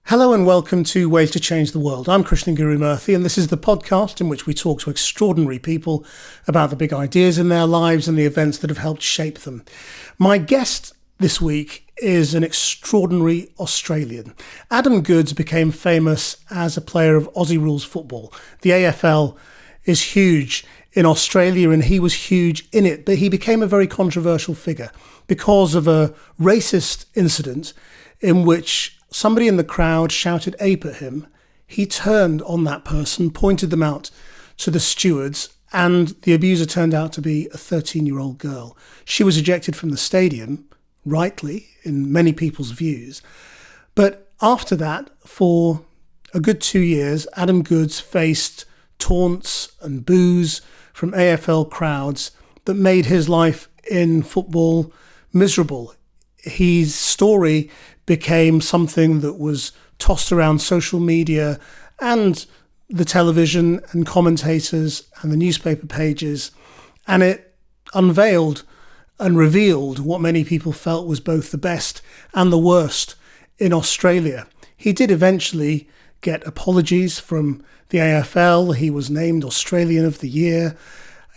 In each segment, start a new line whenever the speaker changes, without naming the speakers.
Hello and welcome to Ways to Change the World. I'm Krishnan Guru Murthy, and this is the podcast in which we talk to extraordinary people about the big ideas in their lives and the events that have helped shape them. My guest this week is an extraordinary Australian. Adam Goodes became famous as a player of Aussie rules football. The AFL is huge in Australia and he was huge in it, but he became a very controversial figure because of a racist incident in which somebody in the crowd shouted ape at him. He turned on that person, pointed them out to the stewards, and the abuser turned out to be a 13-year-old girl. She was ejected from the stadium, rightly, in many people's views. But after that, for a good 2 years, Adam Goodes faced taunts and boos from AFL crowds that made his life in football miserable. His story became something that was tossed around social media and the television and commentators and the newspaper pages, and it unveiled and revealed what many people felt was both the best and the worst in Australia. He did eventually get apologies from the AFL. He was named Australian of the Year.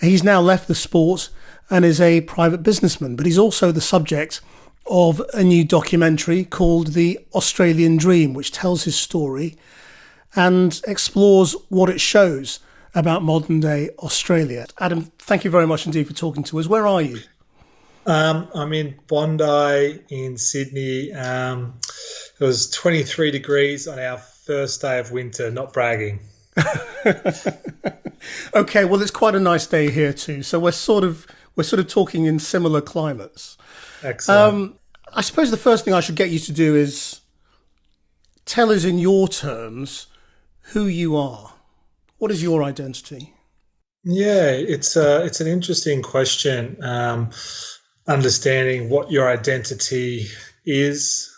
He's now left the sport and is a private businessman, but he's also the subject of a new documentary called The Australian Dream, which tells his story and explores what it shows about modern day Australia. Adam, thank you very much indeed for talking to us. Where are you?
I'm in Bondi in Sydney. It was 23 degrees on our first day of winter, not bragging.
Okay, well, it's quite a nice day here too. So we're sort of talking in similar climates.
Excellent.
I suppose the first thing I should get you to do is tell us in your terms who you are. What is your identity?
Yeah, it's an interesting question. Understanding what your identity is,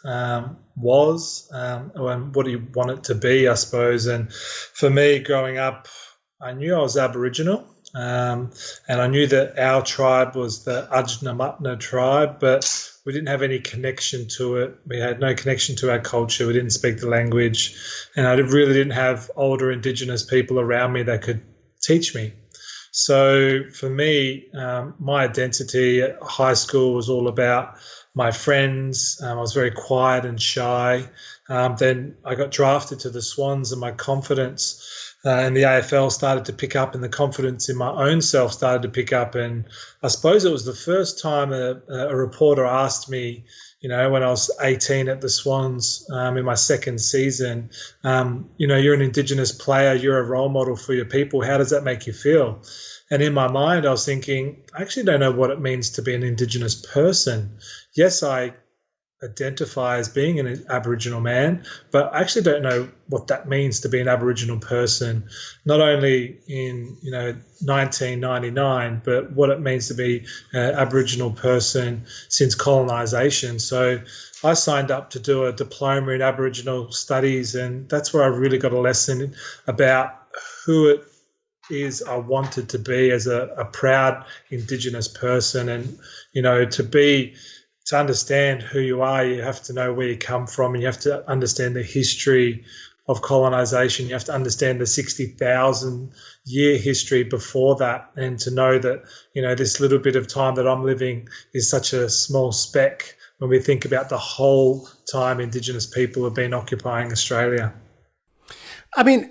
was, and what do you want it to be, I suppose. And for me, growing up, I knew I was Aboriginal. And I knew that our tribe was the Advocacy tribe, but we didn't have any connection to it. We had no connection to our culture. We didn't speak the language. And I really didn't have older Indigenous people around me that could teach me. So for me, my identity at high school was all about my friends. I was very quiet and shy. Then I got drafted to the Swans and my confidence and the AFL started to pick up and the confidence in my own self started to pick up. And I suppose it was the first time a reporter asked me, when I was 18 at the Swans in my second season, you're an Indigenous player, you're a role model for your people. How does that make you feel? And in my mind, I was thinking, I actually don't know what it means to be an Indigenous person. Yes, I identify as being an Aboriginal man, but I actually don't know what that means to be an Aboriginal person, not only in 1999, but what it means to be an Aboriginal person since colonisation. So I signed up to do a diploma in Aboriginal studies, and that's where I really got a lesson about who it is I wanted to be as a proud Indigenous person. And to understand who you are, you have to know where you come from, and you have to understand the history of colonisation. You have to understand the 60,000-year history before that, and to know that, this little bit of time that I'm living is such a small speck when we think about the whole time Indigenous people have been occupying Australia.
I mean,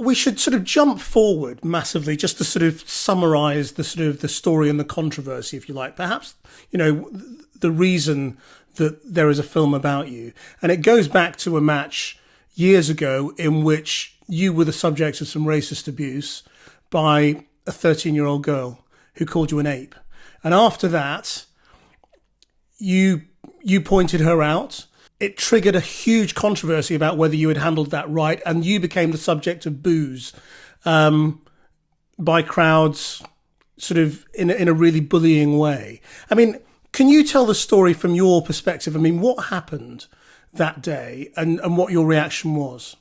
we should sort of jump forward massively just to sort of summarise the story and the controversy, if you like. Perhaps, the reason that there is a film about you. And it goes back to a match years ago in which you were the subject of some racist abuse by a 13-year-old girl who called you an ape. And after that, you pointed her out. It triggered a huge controversy about whether you had handled that right, and you became the subject of boos by crowds sort of in a really bullying way. I mean, can you tell the story from your perspective? I mean, what happened that day and what your reaction was?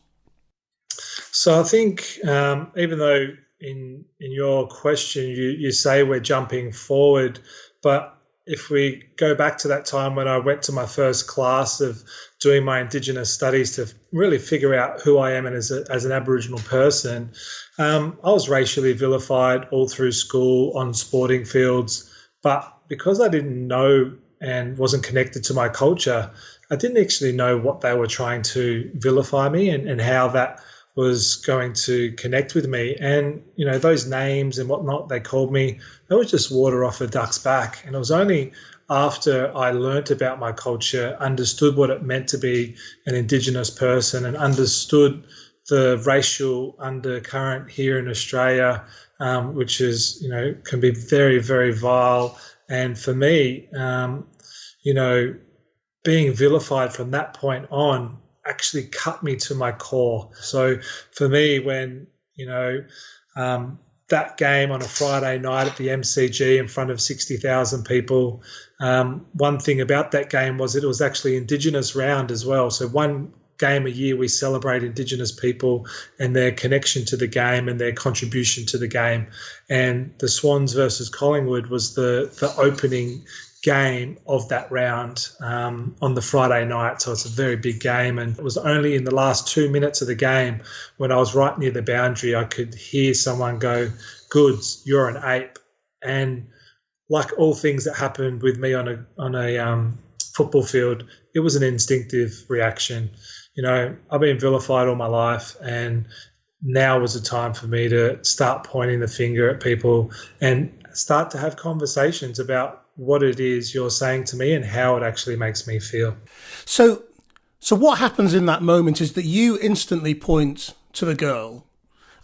So I think even though in your question you say we're jumping forward, but if we go back to that time when I went to my first class of doing my Indigenous studies to really figure out who I am and as an Aboriginal person, I was racially vilified all through school on sporting fields. But because I didn't know and wasn't connected to my culture, I didn't actually know what they were trying to vilify me and how that was going to connect with me. And, those names and whatnot they called me, that was just water off a duck's back. And it was only after I learnt about my culture, understood what it meant to be an Indigenous person and understood the racial undercurrent here in Australia, which is, can be very, very vile. And for me, being vilified from that point on actually cut me to my core. So for me, when, that game on a Friday night at the MCG in front of 60,000 people, one thing about that game was it was actually Indigenous round as well. So one game a year we celebrate Indigenous people and their connection to the game and their contribution to the game. And the Swans versus Collingwood was the opening game of that round on the Friday night. So it's a very big game. And it was only in the last 2 minutes of the game when I was right near the boundary, I could hear someone go, "Goods, you're an ape." And like all things that happened with me on a football field, it was an instinctive reaction. I've been vilified all my life, and now was the time for me to start pointing the finger at people and start to have conversations about what it is you're saying to me and how it actually makes me feel.
So what happens in that moment is that you instantly point to the girl.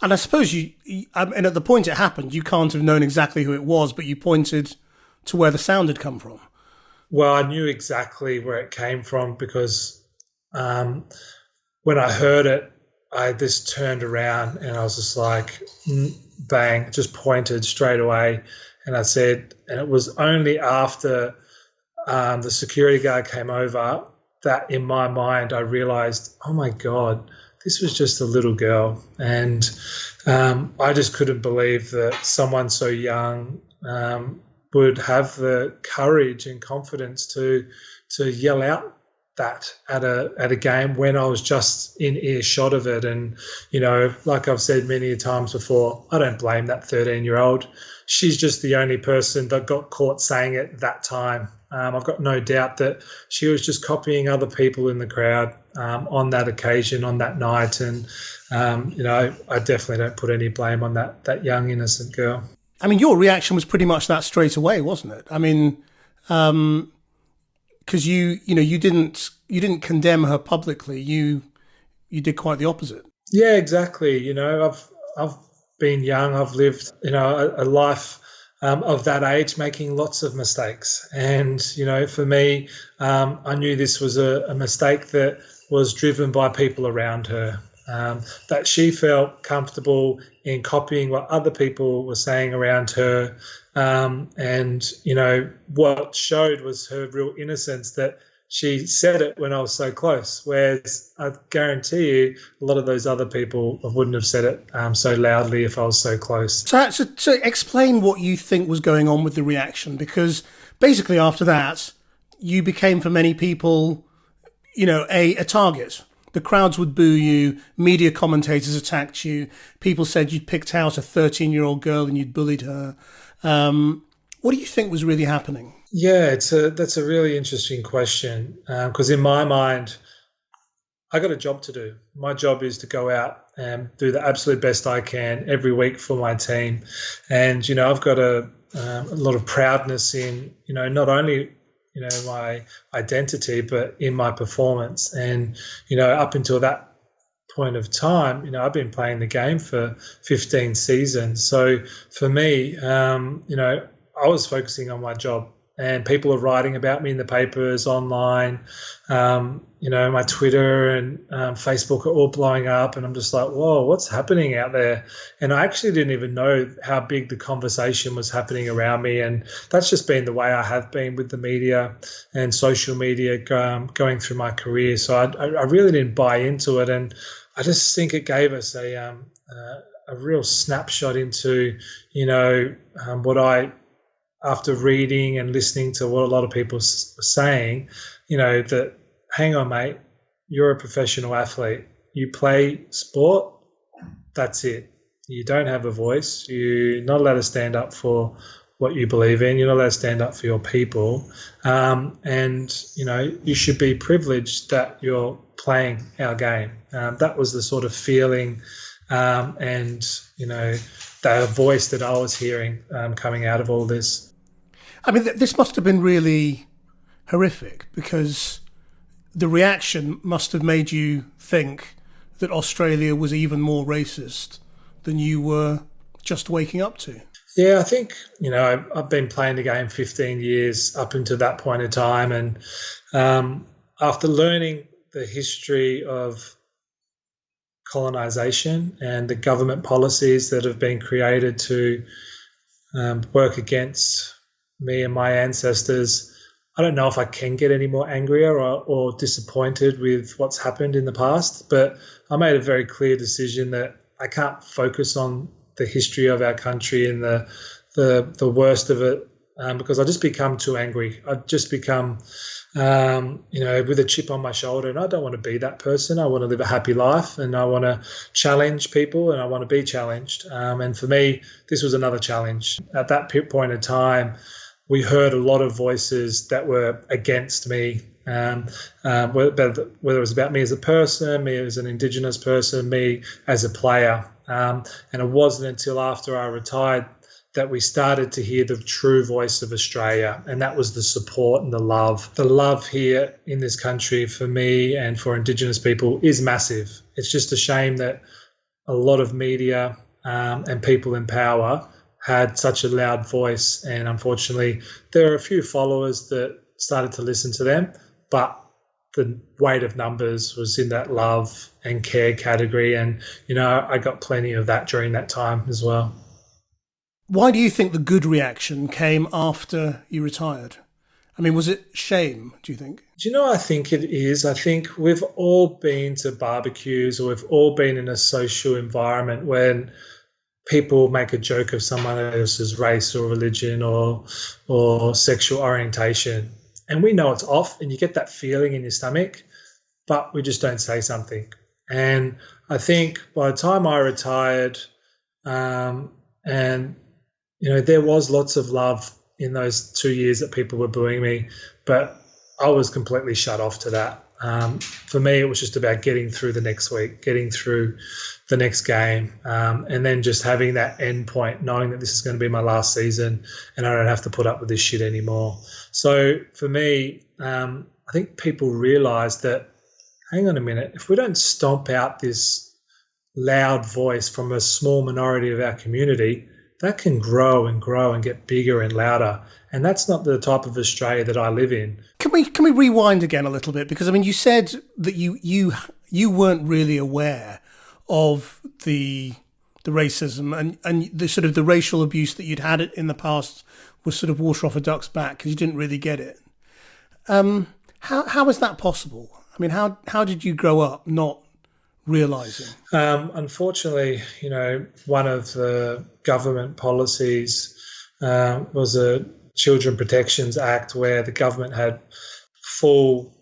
And I suppose and at the point it happened, you can't have known exactly who it was, but you pointed to where the sound had come from.
Well, I knew exactly where it came from because when I heard it, I just turned around and I was just like, bang, just pointed straight away. And I said, and it was only after the security guard came over that in my mind I realised, oh my God, this was just a little girl. And I just couldn't believe that someone so young would have the courage and confidence to yell out that at a game when I was just in earshot of it. And, like I've said many times before, I don't blame that 13-year-old. She's just the only person that got caught saying it that time. I've got no doubt that she was just copying other people in the crowd on that occasion, on that night. And, I definitely don't put any blame on that young, innocent girl.
I mean, your reaction was pretty much that straight away, wasn't it? I mean, because you didn't condemn her publicly. You did quite the opposite.
Yeah, exactly. I've been young. I've lived, a life of that age, making lots of mistakes. And, for me, I knew this was a mistake that was driven by people around her, that she felt comfortable in copying what other people were saying around her. And, what showed was her real innocence, that she said it when I was so close, whereas I guarantee you a lot of those other people wouldn't have said it so loudly if I was so close.
So explain what you think was going on with the reaction, because basically after that, you became for many people, a target. The crowds would boo you, media commentators attacked you, people said you'd picked out a 13-year-old girl and you'd bullied her. What do you think was really happening?
Yeah, that's a really interesting question, because in my mind, I got a job to do. My job is to go out and do the absolute best I can every week for my team. And, I've got a lot of proudness in, not only, my identity, but in my performance. And, up until that point of time, I've been playing the game for 15 seasons. So for me, I was focusing on my job. And people are writing about me in the papers, online, my Twitter and Facebook are all blowing up. And I'm just like, whoa, what's happening out there? And I actually didn't even know how big the conversation was happening around me. And that's just been the way I have been with the media and social media going through my career. So I really didn't buy into it. And I just think it gave us a real snapshot into, what I after reading and listening to what a lot of people were saying, that, hang on, mate, you're a professional athlete. You play sport, that's it. You don't have a voice. You're not allowed to stand up for what you believe in. You're not allowed to stand up for your people. And you should be privileged that you're playing our game. That was the sort of feeling and the voice that I was hearing coming out of all this.
I mean, this must have been really horrific, because the reaction must have made you think that Australia was even more racist than you were just waking up to.
Yeah, I think, I've been playing the game 15 years up until that point in time. And after learning the history of colonisation and the government policies that have been created to work against me and my ancestors, I don't know if I can get any more angrier or disappointed with what's happened in the past, but I made a very clear decision that I can't focus on the history of our country and the worst of it because I just become too angry. I just become, with a chip on my shoulder, and I don't want to be that person. I want to live a happy life, and I want to challenge people, and I want to be challenged. And for me, this was another challenge. At that point in time, we heard a lot of voices that were against me, whether it was about me as a person, me as an Indigenous person, me as a player. And it wasn't until after I retired that we started to hear the true voice of Australia, and that was the support and the love. The love here in this country for me and for Indigenous people is massive. It's just a shame that a lot of media and people in power had such a loud voice, and unfortunately there are a few followers that started to listen to them, but the weight of numbers was in that love and care category, and I got plenty of that during that time as well.
Why do you think the good reaction came after you retired? I mean, was it shame, do you think?
I think it is. I think we've all been to barbecues, or we've all been in a social environment when people make a joke of someone else's race or religion or sexual orientation. And we know it's off, and you get that feeling in your stomach, but we just don't say something. And I think by the time I retired, there was lots of love in those 2 years that people were booing me, but I was completely shut off to that. For me, it was just about getting through the next week, getting through the next game, and then just having that end point, knowing that this is going to be my last season and I don't have to put up with this shit anymore. So for me, I think people realised that, hang on a minute, if we don't stomp out this loud voice from a small minority of our community, that can grow and grow and get bigger and louder. And that's not the type of Australia that I live in.
Can we rewind again a little bit? Because, I mean, you said that you weren't really aware of the racism and the sort of the racial abuse that you'd had in the past was sort of water off a duck's back because you didn't really get it. How is that possible? I mean, how did you grow up not realising?
Unfortunately, one of the government policies was a Children Protections Act, where the government had full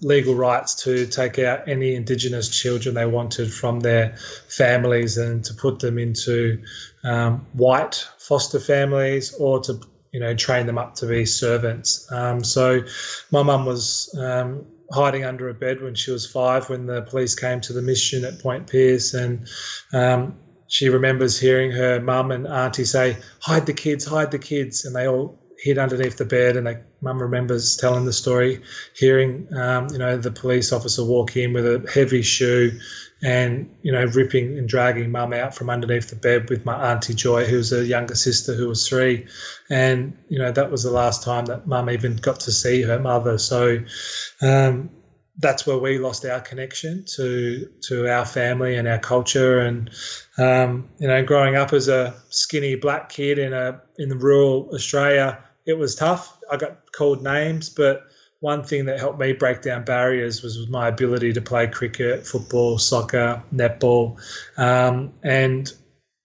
legal rights to take out any Indigenous children they wanted from their families and to put them into white foster families or to train them up to be servants. So my mum was hiding under a bed when she was 5 when the police came to the mission at Point Pearce, and she remembers hearing her mum and auntie say, hide the kids, and they all hid underneath the bed. And mum remembers telling the story, hearing the police officer walk in with a heavy shoe and ripping and dragging mum out from underneath the bed with my auntie Joy, who was a younger sister who was 3, and that was the last time that mum even got to see her mother. So that's where we lost our connection to our family and our culture. And growing up as a skinny black kid in rural Australia, it was tough. I got called names, but one thing that helped me break down barriers was my ability to play cricket, football, soccer, netball, and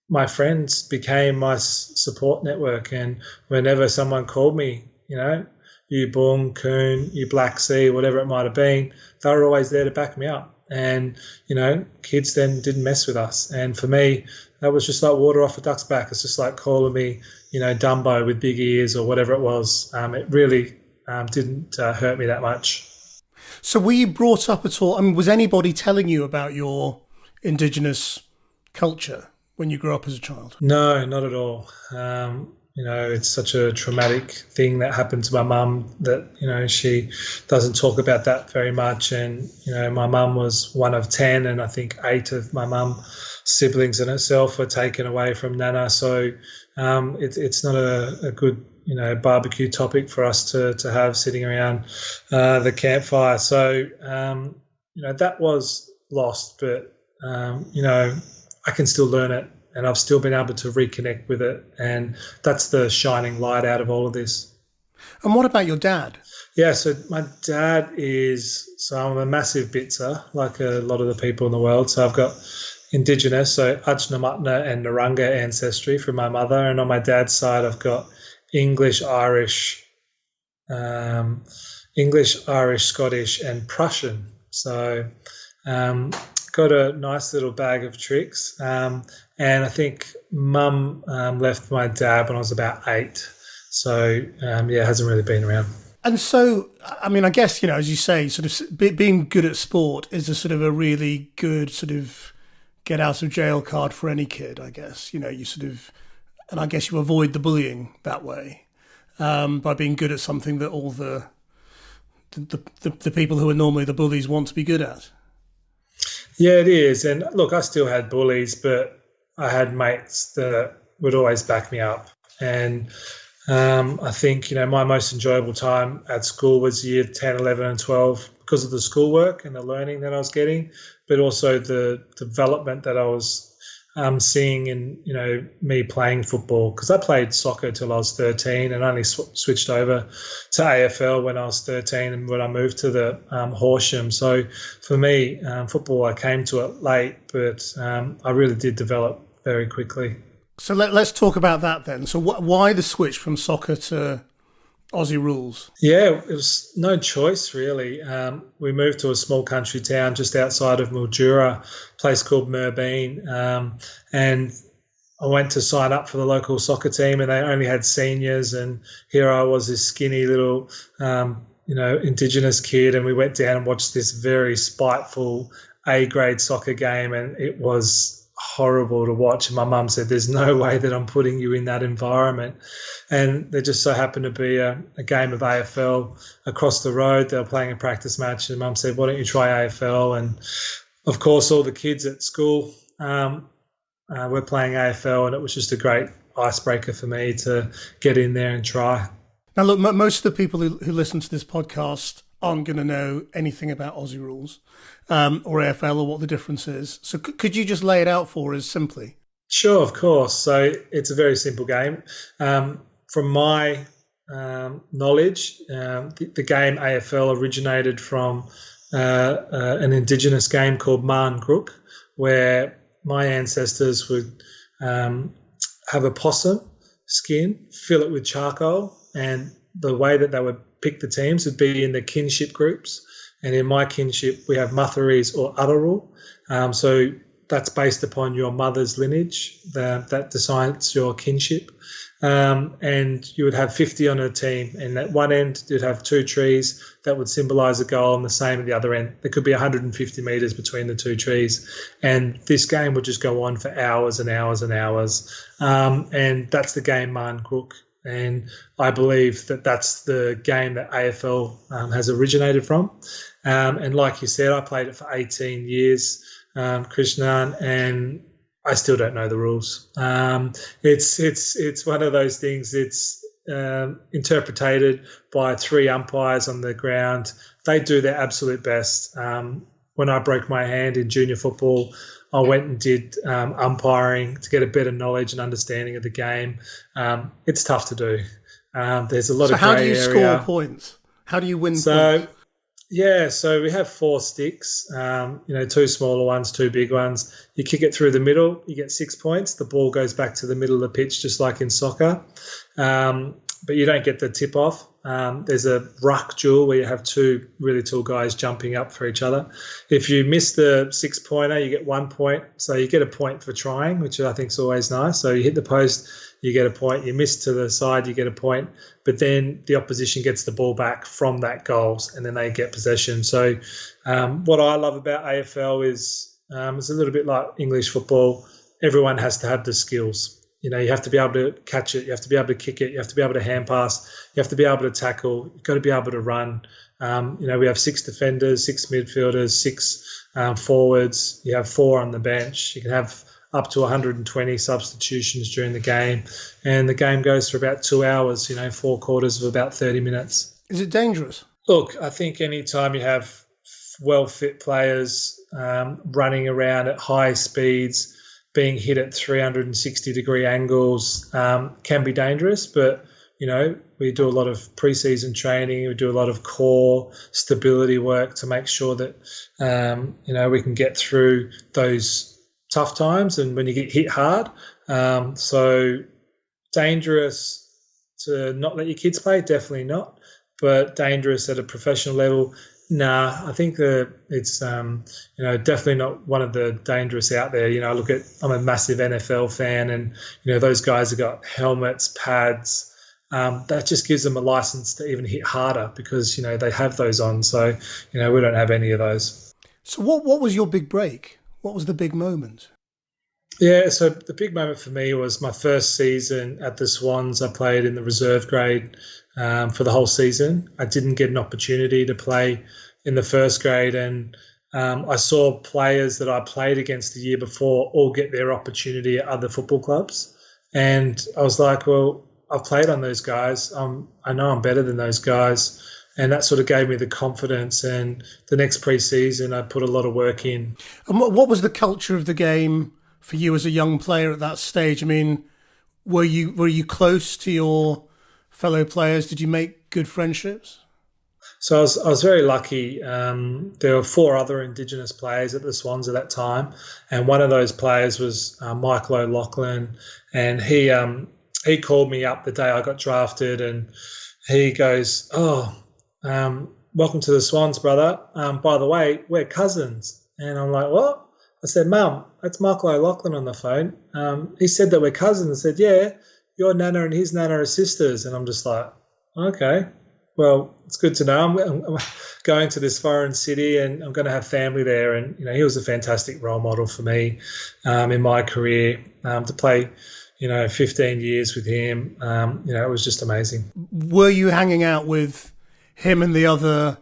my friends became my support network. And whenever someone called me, you Boong, Coon, you Black Sea, whatever it might have been, they were always there to back me up. And, kids then didn't mess with us. And for me, that was just like water off a duck's back. It's just like calling me, Dumbo with big ears or whatever it was. It really didn't hurt me that much.
So were you brought up at all? I mean, was anybody telling you about your Indigenous culture when you grew up as a child?
No, not at all. It's such a traumatic thing that happened to my mum that, she doesn't talk about that very much. And, my mum was one of 10, and I think 8 of my mum's siblings and herself were taken away from Nana. So it's not a good, barbecue topic for us to have sitting around the campfire. So, that was lost, but, I can still learn it. And I've still been able to reconnect with it. And that's the shining light out of all of this.
And what about your dad?
Yeah, so my dad I'm a massive Bitzer, like a lot of the people in the world. So I've got Indigenous, so Ajnamatna and Narungga ancestry from my mother. And on my dad's side, I've got English, Irish, Scottish, and Prussian. So got a nice little bag of tricks. And I think Mum left my dad when I was about 8. So, it hasn't really been around.
And so, I mean, I guess, as you say, sort of being good at sport is a sort of a really good sort of get out of jail card for any kid, I guess. You sort of, and I guess you avoid the bullying that way by being good at something that all the people who are normally the bullies want to be good at.
Yeah, it is. And look, I still had bullies, but I had mates that would always back me up. And I think, my most enjoyable time at school was year 10, 11 and 12 because of the schoolwork and the learning that I was getting, but also the development that I was seeing in, me playing football, because I played soccer till I was 13 and only switched over to AFL when I was 13 and when I moved to the Horsham. So for me, football, I came to it late, but I really did develop very quickly.
So let's talk about that then. So why the switch from soccer to Aussie rules?
Yeah, it was no choice really. We moved to a small country town just outside of Mildura, a place called Merbeen, and I went to sign up for the local soccer team, and they only had seniors, and here I was, this skinny little, Indigenous kid, and we went down and watched this very spiteful A-grade soccer game, and it was horrible to watch. And my mum said, there's no way that I'm putting you in that environment. And there just so happened to be a game of AFL across the road. They were playing a practice match, and Mum said, why don't you try AFL? And of course, all the kids at school were playing AFL, and it was just a great icebreaker for me to get in there and try.
Now, look, most of the people who listen to this podcast aren't going to know anything about Aussie rules or AFL or what the difference is. So could you just lay it out for us simply?
Sure, of course. So it's a very simple game. From my knowledge, the game AFL originated from an Indigenous game called Marn Grook, where my ancestors would have a possum skin, fill it with charcoal, and the way that they would pick the teams would be in the kinship groups. And in my kinship, we have Mutharis or Uttarul. So that's based upon your mother's lineage that decides your kinship. And you would have 50 on a team. And at one end, you'd have 2 trees that would symbolise a goal, and the same at the other end. There could be 150 metres between the 2 trees. And this game would just go on for hours and hours and hours. And that's the game Marn Grook. And I believe that that's the game that AFL has originated from. And like you said, I played it for 18 years, Krishnan, and I still don't know the rules. It's one of those things. It's interpreted by 3 umpires on the ground. They do their absolute best. When I broke my hand in junior football, I went and did umpiring to get a better knowledge and understanding of the game. It's tough to do. There's a lot of grey area.
So how do you score points? How do you win points?
Yeah, so we have 4 sticks, two smaller ones, 2 big ones. You kick it through the middle, you get 6 points. The ball goes back to the middle of the pitch, just like in soccer. Um, but you don't get the tip off. There's a ruck duel where you have two really tall guys jumping up for each other. If you miss the 6-pointer, you get 1 point. So you get a point for trying, which I think is always nice. So you hit the post, you get a point. You miss to the side, you get a point. But then the opposition gets the ball back from that goals and then they get possession. So what I love about AFL is it's a little bit like English football. Everyone has to have the skills. You have to be able to catch it. You have to be able to kick it. You have to be able to hand pass. You have to be able to tackle. You've got to be able to run. We have 6 defenders, 6 midfielders, 6 forwards. You have 4 on the bench. You can have up to 120 substitutions during the game. And the game goes for about 2 hours, 4 quarters of about 30 minutes.
Is it dangerous?
Look, I think any time you have well-fit players running around at high speeds, being hit at 360-degree angles can be dangerous, but, we do a lot of pre-season training. We do a lot of core stability work to make sure that, we can get through those tough times and when you get hit hard. So dangerous to not let your kids play, definitely not, but dangerous at a professional level. Nah, I think that it's definitely not one of the dangerous out there. I'm a massive NFL fan, and those guys have got helmets, pads. That just gives them a license to even hit harder because they have those on. So we don't have any of those.
So what was your big break? What was the big moment?
Yeah, so the big moment for me was my first season at the Swans. I played in the reserve grade for the whole season. I didn't get an opportunity to play in the first grade, and I saw players that I played against the year before all get their opportunity at other football clubs. And I was like, well, I've played on those guys. I know I'm better than those guys. And that sort of gave me the confidence. And the next pre-season, I put a lot of work in.
And what was the culture of the game for you as a young player at that stage? I mean, were you close to your fellow players? Did you make good friendships?
So I was very lucky. There were 4 other Indigenous players at the Swans at that time, and one of those players was Michael O'Loughlin, and he called me up the day I got drafted, and he goes, welcome to the Swans, brother. By the way, we're cousins. And I'm like, what? I said, Mum, that's Michael O'Loughlin on the phone. He said that we're cousins. I said, yeah, your nana and his nana are sisters. And I'm just like, okay, well, it's good to know. I'm going to this foreign city and I'm going to have family there. And, he was a fantastic role model for me in my career to play, 15 years with him. It was just amazing.
Were you hanging out with him and the other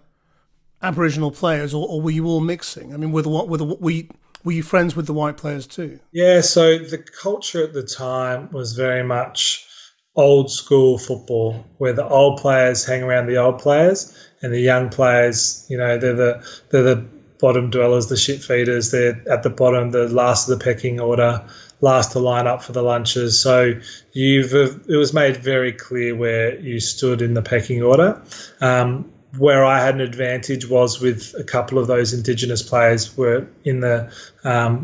Aboriginal players, or were you all mixing? I mean, were you friends with the white players too?
Yeah, so the culture at the time was very much old school football, where the old players hang around the old players, and the young players, they're the bottom dwellers, the shit feeders. They're at the bottom, the last of the pecking order, last to line up for the lunches. So it was made very clear where you stood in the pecking order. Where I had an advantage was with a couple of those Indigenous players were in the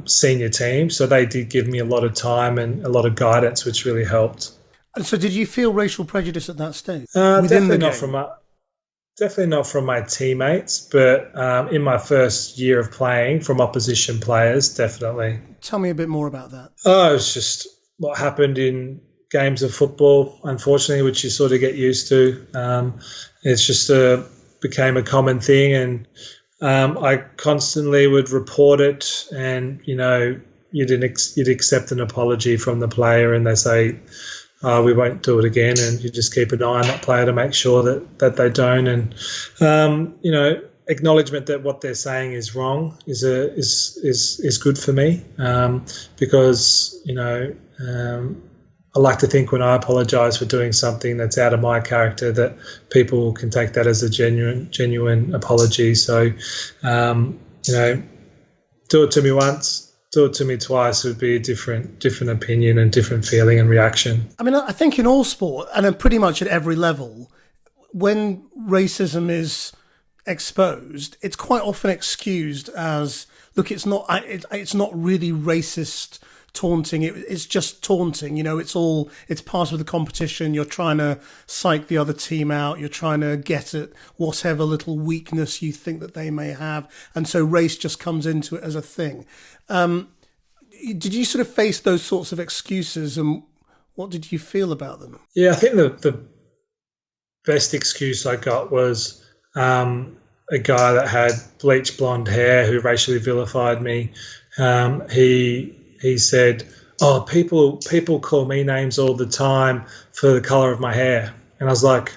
senior team, so they did give me a lot of time and a lot of guidance, which really helped.
And so did you feel racial prejudice at that stage?
Definitely not from my teammates, but in my first year of playing, from opposition players, definitely.
Tell me a bit more about that.
Oh, it's just what happened in games of football, unfortunately, which you sort of get used to. It's just became a common thing, and I constantly would report it, and you'd accept an apology from the player, and they say, we won't do it again, and you just keep an eye on that player to make sure that they don't. And acknowledgement that what they're saying is wrong is good for me, because I like to think when I apologise for doing something that's out of my character that people can take that as a genuine apology. So, do it to me once, do it to me twice would be a different opinion and different feeling and reaction.
I mean, I think in all sport, and pretty much at every level, when racism is exposed, it's quite often excused as, look, it's not really racist taunting. It's just taunting. It's part of the competition. You're trying to psych the other team out. You're trying to get at whatever little weakness you think that they may have. And so race just comes into it as a thing. Did you sort of face those sorts of excuses, and what did you feel about them?
Yeah, I think the best excuse I got was a guy that had bleached blonde hair who racially vilified me. He said, "Oh, people call me names all the time for the colour of my hair," and I was like,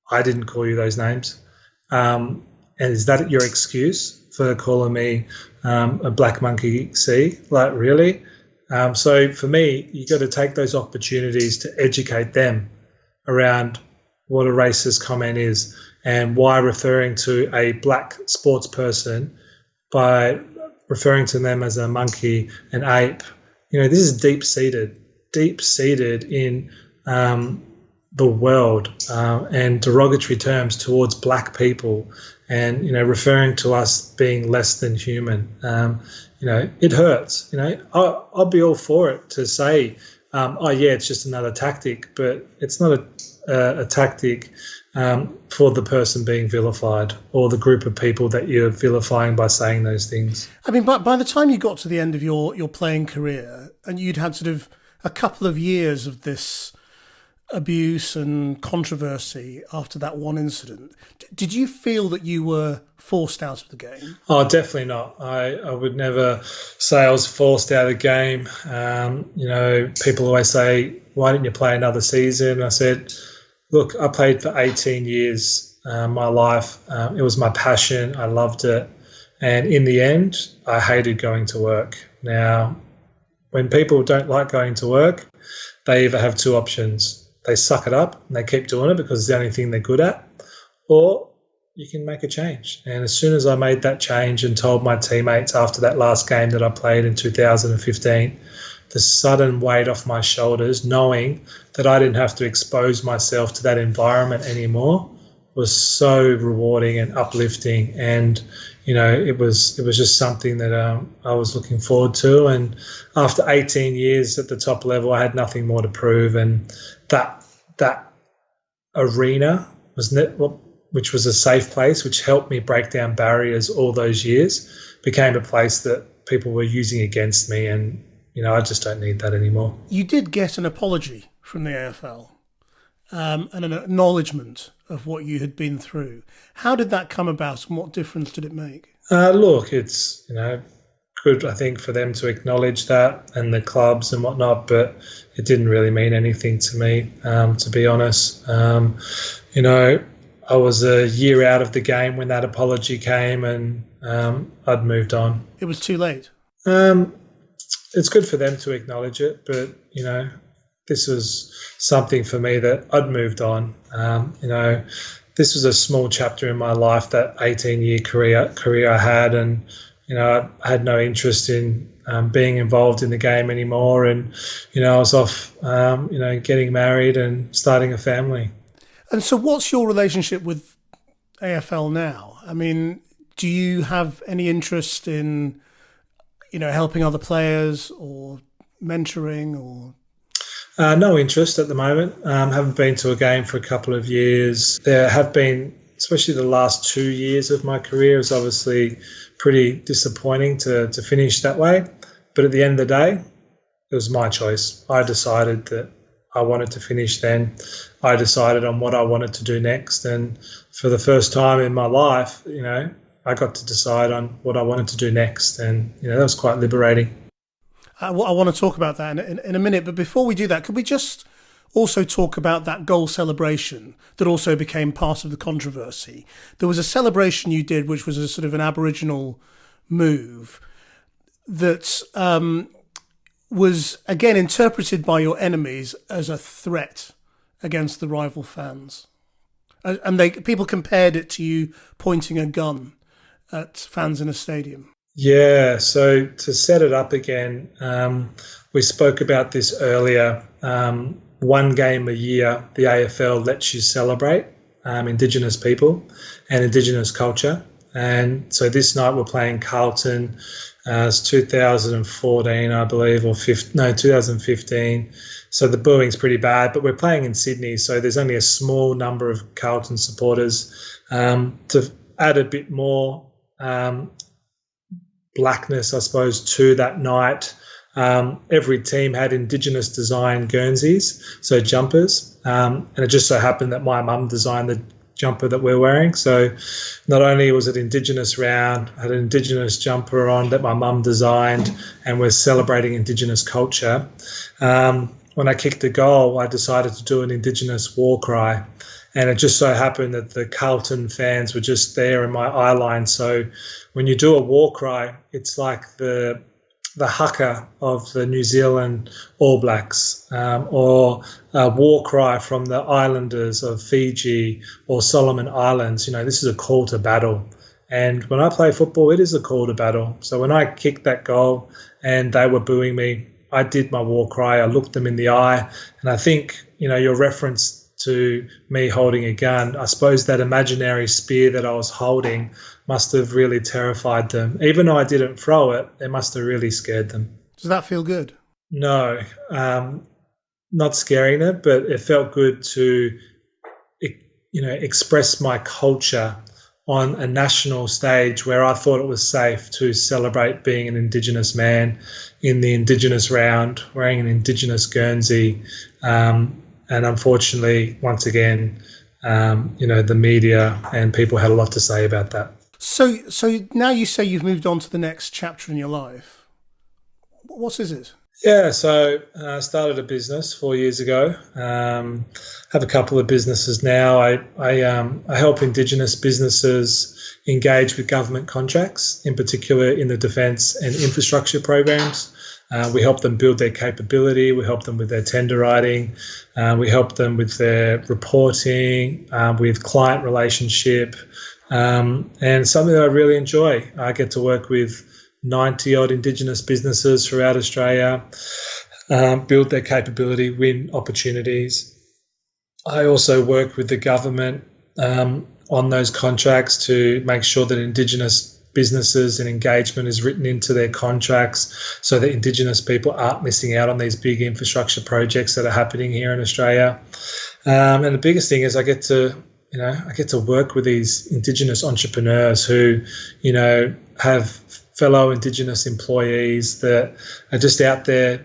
"I didn't call you those names, and is that your excuse for calling me a black monkey? See, like really?" So for me, you got to take those opportunities to educate them around what a racist comment is and why referring to a black sports person by referring to them as a monkey, an ape, this is deep-seated in the world and derogatory terms towards black people, and, referring to us being less than human. It hurts. I'll be all for it to say, it's just another tactic, but it's not a tactic for the person being vilified or the group of people that you're vilifying by saying those things.
I mean, by the time you got to the end of your playing career and you'd had sort of a couple of years of this abuse and controversy after that one incident, did you feel that you were forced out of the game?
Oh, definitely not. I would never say I was forced out of the game. People always say, "Why didn't you play another season?" I said, "Look, I played for 18 years, my life. It was my passion. I loved it. And in the end, I hated going to work." Now, when people don't like going to work, they either have two options. They suck it up and they keep doing it because it's the only thing they're good at, or you can make a change. And as soon as I made that change and told my teammates after that last game that I played in 2015, the sudden weight off my shoulders, knowing that I didn't have to expose myself to that environment anymore, was so rewarding and uplifting. And, it was just something that I was looking forward to. And after 18 years at the top level, I had nothing more to prove. And that arena which was a safe place, which helped me break down barriers all those years, became a place that people were using against me. And, I just don't need that anymore.
You did get an apology from the AFL and an acknowledgement of what you had been through. How did that come about, and what difference did it make?
Look, it's, good, I think, for them to acknowledge that and the clubs and whatnot, but it didn't really mean anything to me, to be honest. I was a year out of the game when that apology came, and I'd moved on.
It was too late?
It's good for them to acknowledge it, but, this was something for me that I'd moved on. This was a small chapter in my life, that 18-year career I had, and, I had no interest in being involved in the game anymore. And, I was off, getting married and starting a family.
And so what's your relationship with AFL now? I mean, do you have any interest in, helping other players or mentoring or?
No interest at the moment. Haven't been to a game for a couple of years. There have been, especially the last 2 years of my career, is obviously pretty disappointing to finish that way. But at the end of the day, it was my choice. I decided that I wanted to finish then. I decided on what I wanted to do next. And for the first time in my life, I got to decide on what I wanted to do next. And, that was quite liberating.
I want to talk about that in a minute, but before we do that, could we just also talk about that goal celebration that also became part of the controversy? There was a celebration you did, which was a sort of an Aboriginal move that was, again, interpreted by your enemies as a threat against the rival fans. And people compared it to you pointing a gun at fans in a stadium.
Yeah, so to set it up again, we spoke about this earlier. One game a year, the AFL lets you celebrate Indigenous people and Indigenous culture. And so this night we're playing Carlton. It's 2014, I believe, 2015. So the booing's pretty bad, but we're playing in Sydney, so there's only a small number of Carlton supporters. To add a bit more blackness, I suppose, to that night, every team had Indigenous design Guernseys, so jumpers, and it just so happened that my mum designed the jumper that we're wearing. So not only was it Indigenous round, I had an Indigenous jumper on that my mum designed, and we're celebrating Indigenous culture. When I kicked the goal, I decided to do an Indigenous war cry, and it just so happened that the Carlton fans were just there in my eye line. So when you do a war cry, it's like the haka of the New Zealand All Blacks, or a war cry from the islanders of Fiji or Solomon Islands. This is a call to battle. And when I play football, it is a call to battle. So when I kicked that goal and they were booing me, I did my war cry. I looked them in the eye. And I think, your reference to me holding a gun, I suppose that imaginary spear that I was holding must have really terrified them. Even though I didn't throw it, it must have really scared them.
Does that feel good?
No, not scaring them, but it felt good to, express my culture on a national stage where I thought it was safe to celebrate being an Indigenous man in the Indigenous round, wearing an Indigenous Guernsey. And unfortunately, once again, the media and people had a lot to say about that.
So now you say you've moved on to the next chapter in your life. What is it?
Yeah, so I started a business 4 years ago. Have a couple of businesses now. I help Indigenous businesses engage with government contracts, in particular in the defence and infrastructure programs. We help them build their capability. We help them with their tender writing. We help them with their reporting, with client relationship, and something that I really enjoy. I get to work with 90-odd Indigenous businesses throughout Australia, build their capability, win opportunities. I also work with the government on those contracts to make sure that Indigenous businesses and engagement is written into their contracts so that Indigenous people aren't missing out on these big infrastructure projects that are happening here in Australia. And the biggest thing is I get to work with these Indigenous entrepreneurs who, have fellow Indigenous employees that are just out there,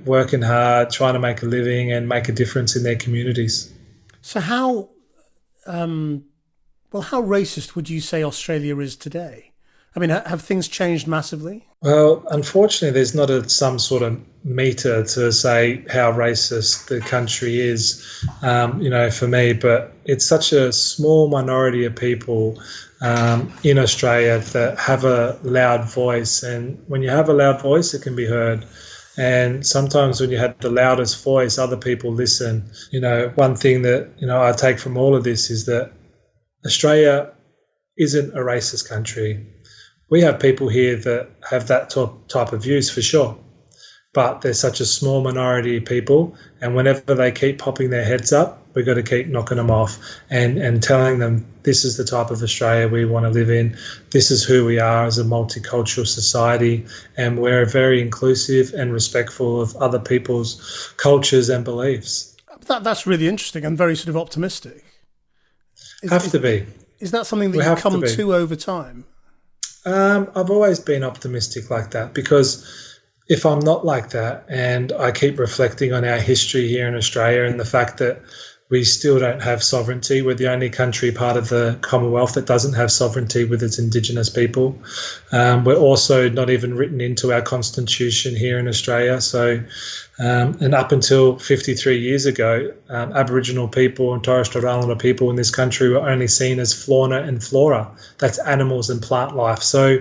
working hard, trying to make a living and make a difference in their communities.
So how racist would you say Australia is today? I mean, have things changed massively?
Well, unfortunately, there's not some sort of meter to say how racist the country is, for me, but it's such a small minority of people in Australia that have a loud voice. And when you have a loud voice, it can be heard. And sometimes when you have the loudest voice, other people listen. One thing that, I take from all of this is that Australia isn't a racist country. We have people here that have that type of views for sure, but there's such a small minority of people, and whenever they keep popping their heads up, we've got to keep knocking them off and telling them this is the type of Australia we want to live in. This is who we are as a multicultural society, and we're very inclusive and respectful of other people's cultures and beliefs.
That's really interesting and very sort of optimistic.
Have to be.
Is that something that you come to over time?
I've always been optimistic like that, because if I'm not like that and I keep reflecting on our history here in Australia and the fact that we still don't have sovereignty, we're the only country part of the Commonwealth that doesn't have sovereignty with its Indigenous people. We're also not even written into our constitution here in Australia. So, and up until 53 years ago, Aboriginal people and Torres Strait Islander people in this country were only seen as fauna and flora. That's animals and plant life. So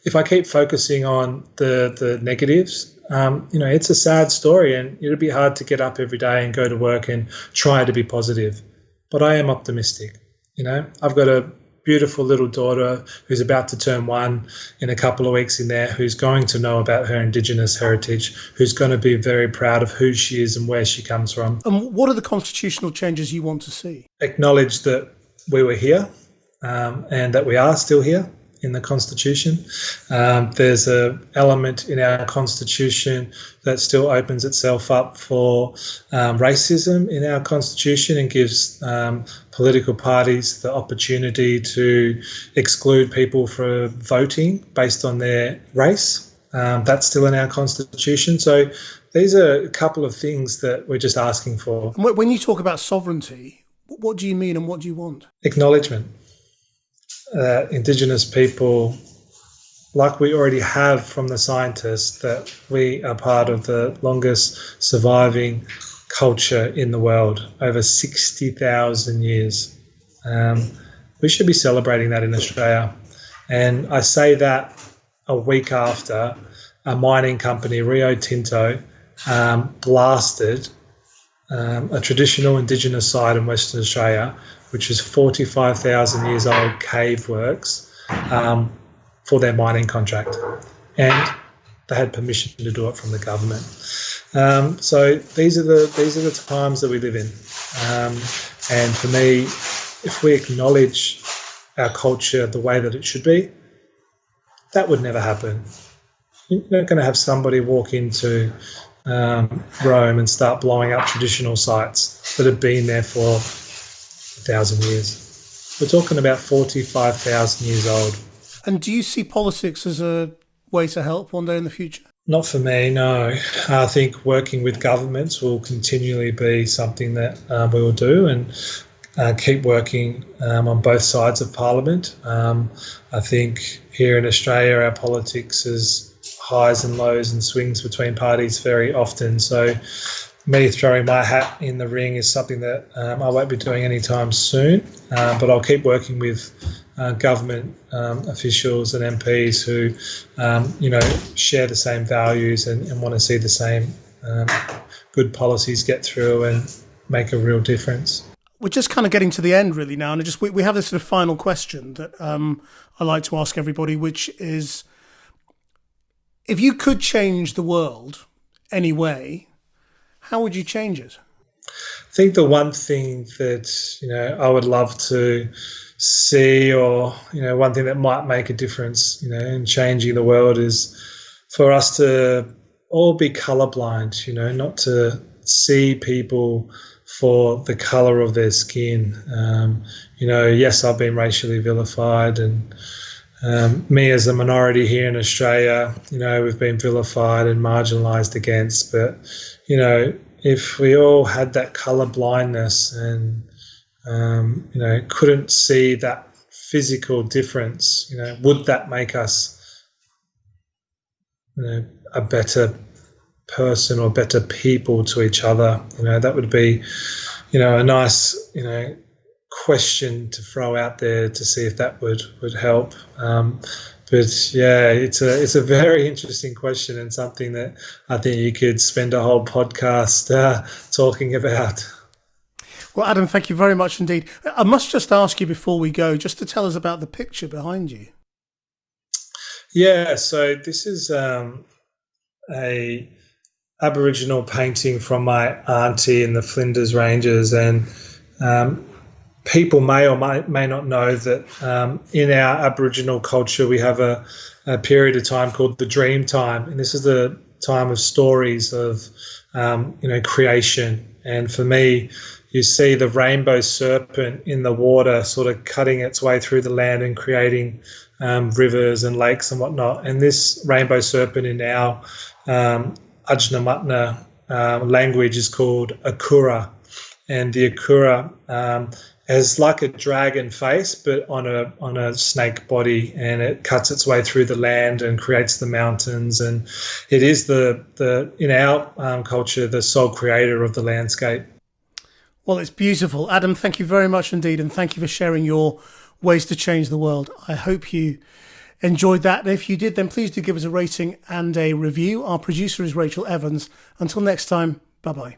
if I keep focusing on the negatives, it's a sad story, and it'll be hard to get up every day and go to work and try to be positive. But I am optimistic. I've got a beautiful little daughter who's about to turn 1 in a couple of weeks in there, who's going to know about her Indigenous heritage, who's going to be very proud of who she is and where she comes from.
And what are the constitutional changes you want to see?
Acknowledge that we were here and that we are still here in the Constitution. There's an element in our Constitution that still opens itself up for racism in our Constitution and gives political parties the opportunity to exclude people from voting based on their race. That's still in our Constitution. So these are a couple of things that we're just asking for.
When you talk about sovereignty, what do you mean and what do you want?
Acknowledgement. Indigenous people, like we already have from the scientists, that we are part of the longest surviving culture in the world, over 60,000 years. We should be celebrating that in Australia. And I say that a week after a mining company, Rio Tinto, blasted a traditional Indigenous site in Western Australia, which is 45,000 years old cave works, for their mining contract. And they had permission to do it from the government. So these are the times that we live in. And for me, if we acknowledge our culture the way that it should be, that would never happen. You're not going to have somebody walk into Rome and start blowing up traditional sites that have been there for 1,000 years. We're talking about 45,000 years old.
And do you see politics as a way to help one day in the future?
Not for me, no. I think working with governments will continually be something that we will do, and keep working on both sides of Parliament. I think here in Australia our politics is highs and lows and swings between parties very often. So me throwing my hat in the ring is something that I won't be doing anytime soon, but I'll keep working with government officials and MPs who, share the same values and want to see the same good policies get through and make a real difference.
We're just kind of getting to the end really now, and we have this sort of final question that I like to ask everybody, which is, if you could change the world anyway, how would you change it?
I think the one thing that, I would love to see, or, one thing that might make a difference, in changing the world is for us to all be colourblind, not to see people for the colour of their skin. Yes, I've been racially vilified, and me as a minority here in Australia, we've been vilified and marginalised against. But, if we all had that colour blindness and, couldn't see that physical difference, would that make us, a better person or better people to each other? That would be, a nice, question to throw out there to see if that would help. But yeah, it's a very interesting question, and something that I think you could spend a whole podcast talking about.
Well, Adam, thank you very much indeed. I must just ask you before we go, just to tell us about the picture behind you.
Yeah, so this is a Aboriginal painting from my auntie in the Flinders Ranges, and people may or may not know that in our Aboriginal culture we have a period of time called the dream time, and this is the time of stories of creation. And for me, you see the rainbow serpent in the water sort of cutting its way through the land and creating rivers and lakes and whatnot. And this rainbow serpent in our Ajnamatna language is called Akura, and the Akura has like a dragon face, but on a snake body, and it cuts its way through the land and creates the mountains. And it is the in our culture the sole creator of the landscape.
Well, it's beautiful. Adam, thank you very much indeed, and thank you for sharing your ways to change the world. I hope you enjoyed that. And if you did, then please do give us a rating and a review. Our producer is Rachel Evans. Until next time, bye-bye.